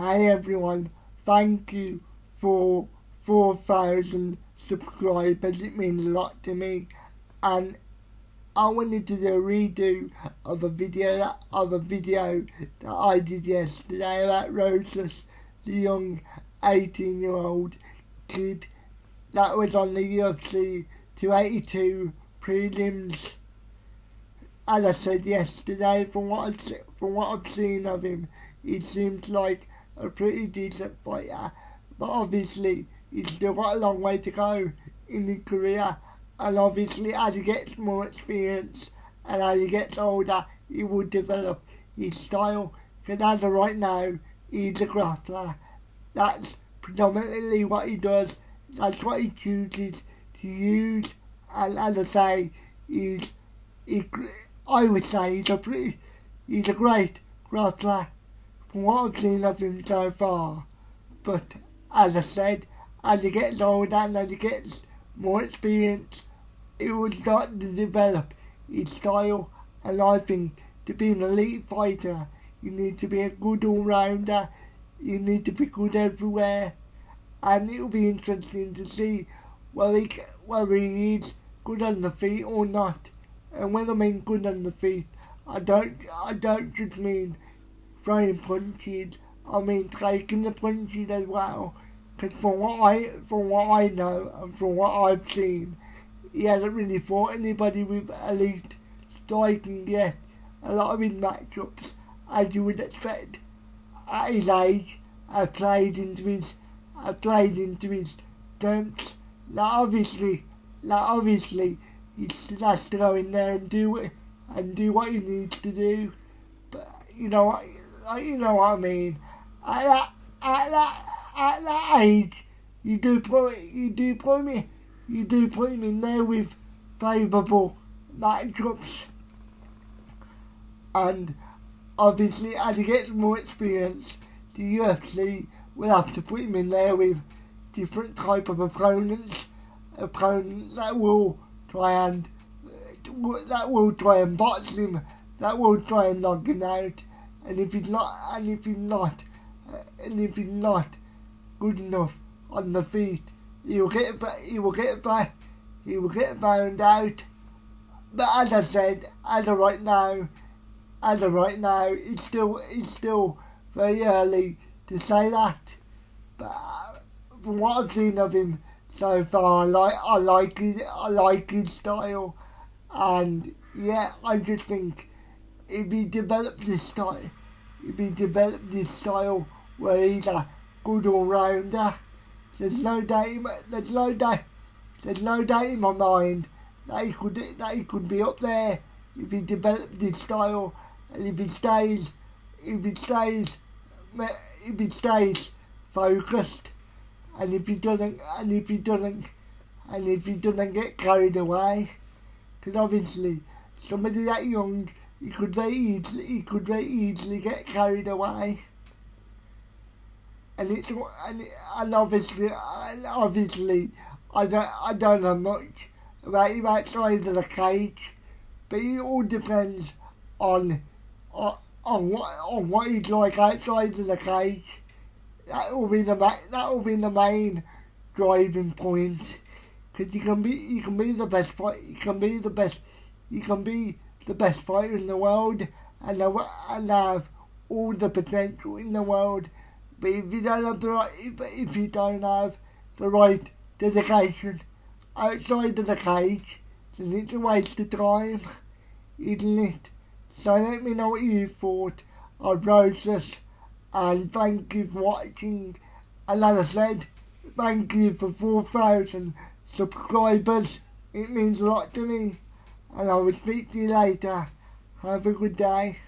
Hey everyone, thank you for 4,000 subscribers. It means a lot to me, and I wanted to do a redo of a video that I did yesterday about Rosas, the young 18-year-old kid that was on the UFC 282 prelims. As I said yesterday, from what I've seen of him, he seems like a pretty decent fighter, but obviously he's still got a long way to go in his career, and obviously as he gets more experience and as he gets older, he will develop his style, because as of right now, he's a grappler. That's predominantly what he does, that's what he chooses to use, and as I say, I would say he's a great grappler from what I've seen of him so far. But as I said, as he gets older and as he gets more experience, he will start to develop his style. And I think to be an elite fighter, you need to be a good all-rounder, you need to be good everywhere, and it will be interesting to see whether he is good on the feet or not. And when I mean good on the feet, I don't just mean throwing punches, I mean taking the punches as well. Because from what I know and from what I've seen, he hasn't really fought anybody with elite striking yet. A lot of his matchups, as you would expect, at his age, have played into his strengths. Obviously, he still has to go in there and do what he needs to do. But you know what I mean. At that age, you do put him in there with favourable matchups, and obviously as he gets more experience, the UFC will have to put him in there with different type of opponents that will try and box him, that will try and knock him out. And if he's not good enough on the feet, he will get found out. But as I said, as of right now, it's still very early to say that. But from what I've seen of him so far, I like his style, and yeah, I just think if he developed this style where he's a good all-rounder, there's no doubt in my mind that he could be up there if he developed this style, and if he stays focused, and if he doesn't get carried away, because obviously somebody that young, he could very easily get carried away, and obviously I don't know much about him outside of the cage, but it all depends on what he's like outside of the cage. That will be the main driving point, because he can be the best fighter. He can be the best fighter in the world, and have all the potential in the world. But if you don't have the right dedication outside of the cage, then it's a waste of time, isn't it? So let me know what you thought of Rosas, and thank you for watching. And as I said, thank you for 4,000 subscribers. It means a lot to me, and I will speak to you later. Have a good day.